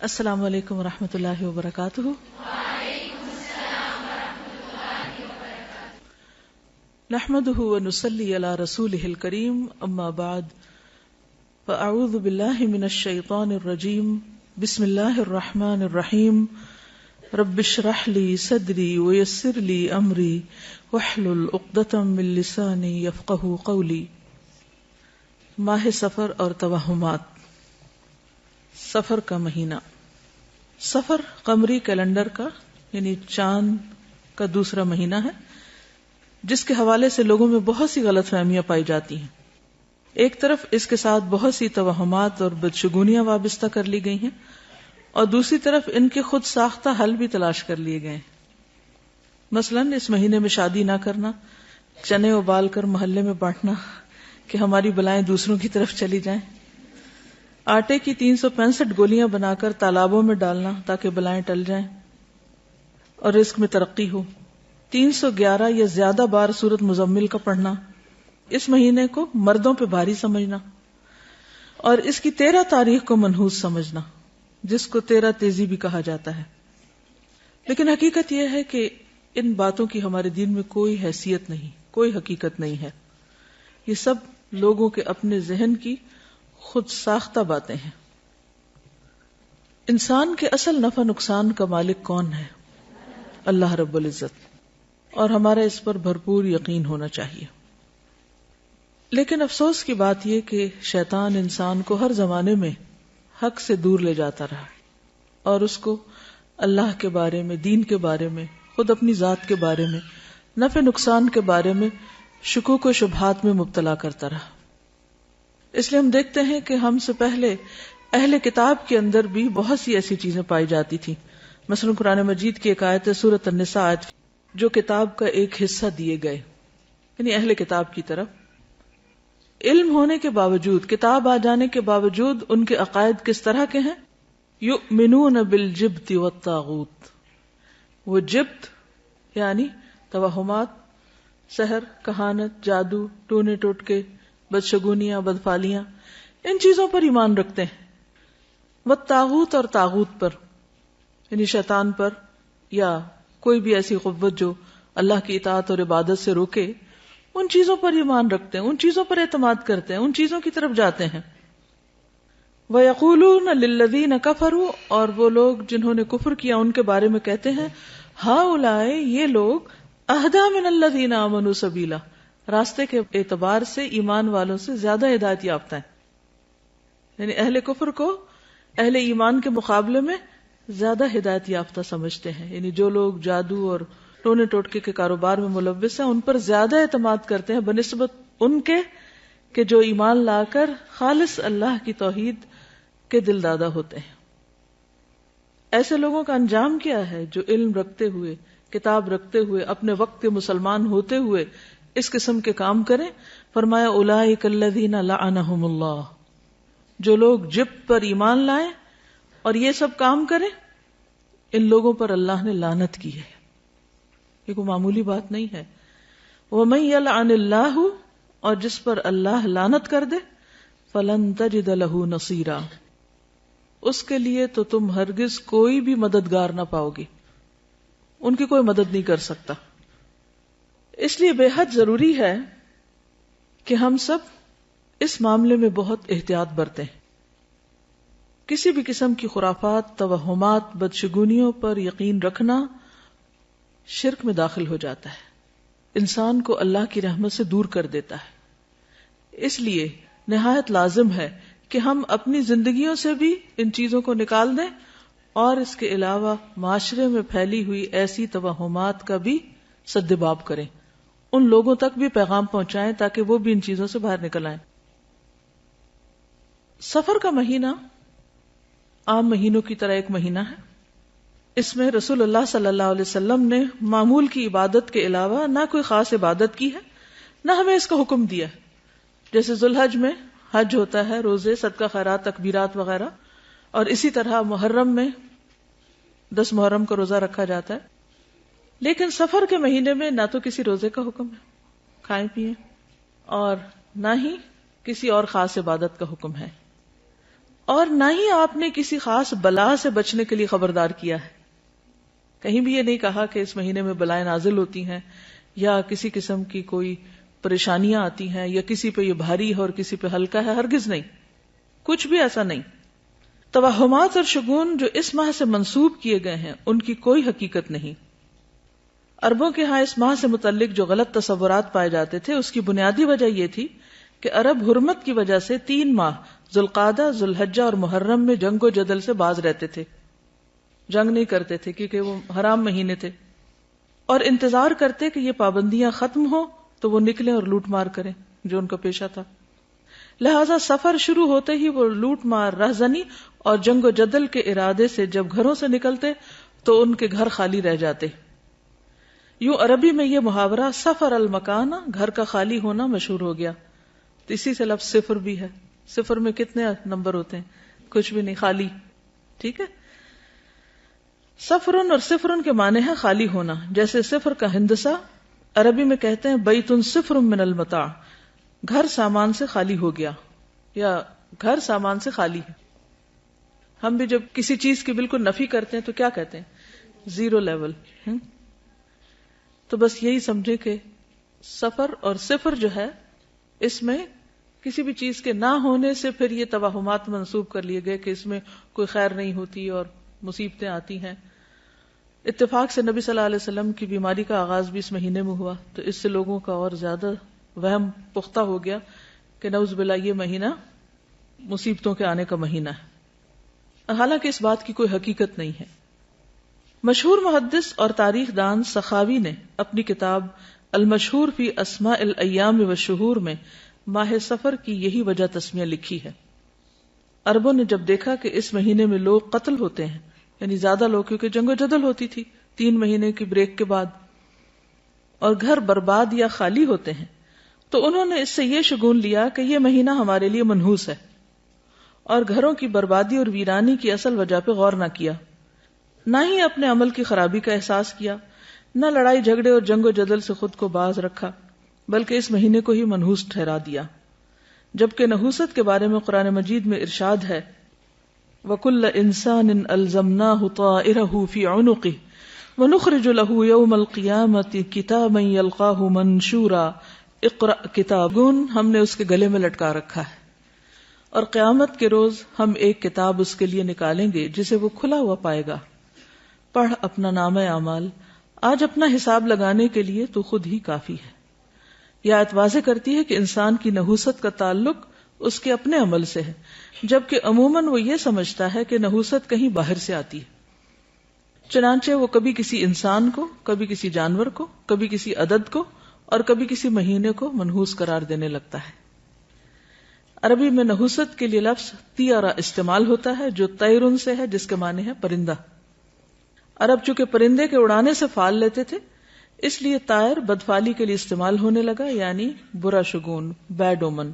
السلام علیکم ورحمۃ اللہ وبرکاتہ۔ نحمده ونصلي على رسوله الكريم، اما بعد فاعوذ باللہ من الشیطان الرجیم، بسم اللہ الرحمن الرحیم، رب اشرح لي صدری ويسر لي امری واحلل عقدۃ من لسانی یفقهوا قولی۔ ماہ سفر اور توہمات۔ سفر کا مہینہ، سفر قمری کیلنڈر کا یعنی چاند کا دوسرا مہینہ ہے، جس کے حوالے سے لوگوں میں بہت سی غلط فہمیاں پائی جاتی ہیں۔ ایک طرف اس کے ساتھ بہت سی توہمات اور بدشگونیاں وابستہ کر لی گئی ہیں، اور دوسری طرف ان کے خود ساختہ حل بھی تلاش کر لیے گئے ہیں۔ مثلاً اس مہینے میں شادی نہ کرنا، چنے ابال کر محلے میں بانٹنا کہ ہماری بلائیں دوسروں کی طرف چلی جائیں، آٹے کی 365 گولیاں بنا کر تالابوں میں ڈالنا تاکہ بلائیں ٹل جائیں اور رزق میں ترقی ہو، 311 یا زیادہ بار سورۃ مزمل کا پڑھنا، اس مہینے کو مردوں پہ بھاری سمجھنا، اور اس کی 13 تاریخ کو منحوس سمجھنا، جس کو 13 تیزی بھی کہا جاتا ہے۔ لیکن حقیقت یہ ہے کہ ان باتوں کی ہمارے دین میں کوئی حیثیت نہیں، کوئی حقیقت نہیں ہے۔ یہ سب لوگوں کے اپنے ذہن کی خود ساختہ باتیں ہیں۔ انسان کے اصل نفع نقصان کا مالک کون ہے؟ اللہ رب العزت، اور ہمارا اس پر بھرپور یقین ہونا چاہیے۔ لیکن افسوس کی بات یہ کہ شیطان انسان کو ہر زمانے میں حق سے دور لے جاتا رہا، اور اس کو اللہ کے بارے میں، دین کے بارے میں، خود اپنی ذات کے بارے میں، نفع نقصان کے بارے میں شکوک و شبہات میں مبتلا کرتا رہا۔ اس لیے ہم دیکھتے ہیں کہ ہم سے پہلے اہل کتاب کے اندر بھی بہت سی ایسی چیزیں پائی جاتی تھی۔ مثلا قرآن مجید کی ایک آیت ہے سورۃ النساء آیت، جو کتاب کا ایک حصہ دیے گئے، یعنی اہل کتاب کی طرف علم ہونے کے باوجود، کتاب آ جانے کے باوجود ان کے عقائد کس طرح کے ہیں؟ یؤمنون بالجبت والطاغوت۔ وہ جبت یعنی توہمات، سحر، کہانت، جادو، ٹونے ٹوٹکے، بدشگونیاں، بدفالیاں، ان چیزوں پر ایمان رکھتے ہیں۔ والطاغوت، اور طاغوت پر یعنی شیطان پر، یا کوئی بھی ایسی قوت جو اللہ کی اطاعت اور عبادت سے روکے، ان چیزوں پر ایمان رکھتے ہیں، ان چیزوں پر اعتماد کرتے ہیں، ان چیزوں کی طرف جاتے ہیں۔ وَيَقُولُونَ لِلَّذِينَ كَفَرُوا، اور وہ لوگ جنہوں نے کفر کیا ان کے بارے میں کہتے ہیں، ہؤلاء، یہ لوگ، اہدیٰ من الذین آمنوا سبیلا، راستے کے اعتبار سے ایمان والوں سے زیادہ ہدایت یافتہ ہیں، یعنی اہل کفر کو اہل ایمان کے مقابلے میں زیادہ ہدایت یافتہ سمجھتے ہیں۔ یعنی جو لوگ جادو اور ٹونے ٹوٹکے کے کاروبار میں ملوث ہیں، ان پر زیادہ اعتماد کرتے ہیں بنسبت ان کے کہ جو ایمان لا کر خالص اللہ کی توحید کے دل دادا ہوتے ہیں۔ ایسے لوگوں کا انجام کیا ہے جو علم رکھتے ہوئے، کتاب رکھتے ہوئے، اپنے وقت کے مسلمان ہوتے ہوئے اس قسم کے کام کریں؟ فرمایا اولئک الذین لعنہم اللہ، جو لوگ جبت پر ایمان لائیں اور یہ سب کام کریں، ان لوگوں پر اللہ نے لعنت کی ہے۔ یہ کوئی معمولی بات نہیں ہے۔ ومن یلعن اللہ، اور جس پر اللہ لعنت کر دے، فلن تجد لہ نصیرا، اس کے لیے تو تم ہرگز کوئی بھی مددگار نہ پاؤ گی، ان کی کوئی مدد نہیں کر سکتا۔ اس لیے بے حد ضروری ہے کہ ہم سب اس معاملے میں بہت احتیاط برتیں۔ کسی بھی قسم کی خرافات، توہمات، بدشگونیوں پر یقین رکھنا شرک میں داخل ہو جاتا ہے، انسان کو اللہ کی رحمت سے دور کر دیتا ہے۔ اس لیے نہایت لازم ہے کہ ہم اپنی زندگیوں سے بھی ان چیزوں کو نکال دیں، اور اس کے علاوہ معاشرے میں پھیلی ہوئی ایسی توہمات کا بھی سدباب کریں، ان لوگوں تک بھی پیغام پہنچائیں تاکہ وہ بھی ان چیزوں سے باہر نکل آئیں۔ سفر کا مہینہ عام مہینوں کی طرح ایک مہینہ ہے۔ اس میں رسول اللہ صلی اللہ علیہ وسلم نے معمول کی عبادت کے علاوہ نہ کوئی خاص عبادت کی ہے، نہ ہمیں اس کا حکم دیا ہے۔ جیسے ذوالحج میں حج ہوتا ہے، روزے، صدقہ خیرات، تکبیرات وغیرہ، اور اسی طرح محرم میں 10 محرم کا روزہ رکھا جاتا ہے۔ لیکن سفر کے مہینے میں نہ تو کسی روزے کا حکم ہے، کھائیں پیئیں، اور نہ ہی کسی اور خاص عبادت کا حکم ہے۔ اور نہ ہی آپ نے کسی خاص بلا سے بچنے کے لیے خبردار کیا ہے. کہیں بھی یہ نہیں کہا کہ اس مہینے میں بلائیں نازل ہوتی ہیں یا کسی قسم کی کوئی پریشانیاں آتی ہیں یا کسی پہ یہ بھاری ہے اور کسی پہ ہلکا ہے. ہرگز نہیں، کچھ بھی ایسا نہیں. توہمات اور شگون جو اس ماہ سے منسوب کیے گئے ہیں ان کی کوئی حقیقت نہیں. عربوں کے ہاں اس ماہ سے متعلق جو غلط تصورات پائے جاتے تھے اس کی بنیادی وجہ یہ تھی کہ عرب حرمت کی وجہ سے 3 ماہ ذوالقعدہ، ذوالحجہ اور محرم میں جنگ و جدل سے باز رہتے تھے. جنگ نہیں کرتے تھے کیونکہ وہ حرام مہینے تھے، اور انتظار کرتے کہ یہ پابندیاں ختم ہو تو وہ نکلیں اور لوٹ مار کریں جو ان کا پیشہ تھا. لہذا سفر شروع ہوتے ہی وہ لوٹ مار، رہزنی اور جنگ و جدل کے ارادے سے جب گھروں سے نکلتے تو ان کے گھر خالی رہ جاتے. یوں عربی میں یہ محاورہ سفر المکانہ، گھر کا خالی ہونا، مشہور ہو گیا. تو اسی سے لفظ صفر بھی ہے. صفر میں کتنے نمبر ہوتے ہیں؟ کچھ بھی نہیں، خالی. ٹھیک ہے. سفرن اور صفرن کے معنی ہے خالی ہونا. جیسے صفر کا ہندسہ عربی میں کہتے ہیں بیتن صفر من المتاع، گھر سامان سے خالی ہو گیا یا گھر سامان سے خالی ہے. ہم بھی جب کسی چیز کی بالکل نفی کرتے ہیں تو کیا کہتے ہیں؟ Zero level. تو بس یہی سمجھے کہ سفر اور صفر جو ہے اس میں کسی بھی چیز کے نہ ہونے سے پھر یہ توہمات منسوب کر لیے گئے کہ اس میں کوئی خیر نہیں ہوتی اور مصیبتیں آتی ہیں. اتفاق سے نبی صلی اللہ علیہ وسلم کی بیماری کا آغاز بھی اس مہینے میں ہوا تو اس سے لوگوں کا اور زیادہ وہم پختہ ہو گیا کہ نعوذ باللہ یہ مہینہ مصیبتوں کے آنے کا مہینہ ہے، حالانکہ اس بات کی کوئی حقیقت نہیں ہے. مشہور محدث اور تاریخ دان سخاوی نے اپنی کتاب المشہور فی اسماء الایام والشہور میں ماہ سفر کی یہی وجہ تسمیہ لکھی ہے. عربوں نے جب دیکھا کہ اس مہینے میں لوگ قتل ہوتے ہیں، یعنی زیادہ لوگ، کیونکہ جنگ و جدل ہوتی تھی 3 مہینے کی بریک کے بعد، اور گھر برباد یا خالی ہوتے ہیں، تو انہوں نے اس سے یہ شگون لیا کہ یہ مہینہ ہمارے لیے منحوس ہے، اور گھروں کی بربادی اور ویرانی کی اصل وجہ پہ غور نہ کیا، نہ ہی اپنے عمل کی خرابی کا احساس کیا، نہ لڑائی جھگڑے اور جنگ و جدل سے خود کو باز رکھا، بلکہ اس مہینے کو ہی منحوس ٹھہرا دیا. جبکہ نحوست کے بارے میں قرآن مجید میں ارشاد ہے وَكُلَّ إِنسَانٍ أَلْزَمْنَاهُ طَائِرَهُ فِي عُنُقِهِ وَنُخْرِجُ لَهُ يَوْمَ الْقِيَامَةِ كِتَابًا يَلْقَاهُ مَنشُورًا اقرأ کتابٌ، ہم نے اس کے گلے میں لٹکا رکھا ہے اور قیامت کے روز ہم ایک کتاب اس کے لیے نکالیں گے جسے وہ کھلا ہوا پائے گا. پڑھ اپنا نامہ اعمال، آج اپنا حساب لگانے کے لیے تو خود ہی کافی ہے. یہ آیت واضح کرتی ہے کہ انسان کی نحوست کا تعلق اس کے اپنے عمل سے ہے، جبکہ عموماً وہ یہ سمجھتا ہے کہ نحوست کہیں باہر سے آتی ہے. چنانچہ وہ کبھی کسی انسان کو، کبھی کسی جانور کو، کبھی کسی عدد کو اور کبھی کسی مہینے کو منحوس قرار دینے لگتا ہے. عربی میں نحوست کے لیے لفظ طیرہ استعمال ہوتا ہے جو طیرن سے ہے، جس کے معنی ہے پرندہ. عرب چونکہ پرندے کے اڑانے سے فال لیتے تھے اس لیے طائر بدفالی کے لیے استعمال ہونے لگا، یعنی برا شگون، بیڈ اومن.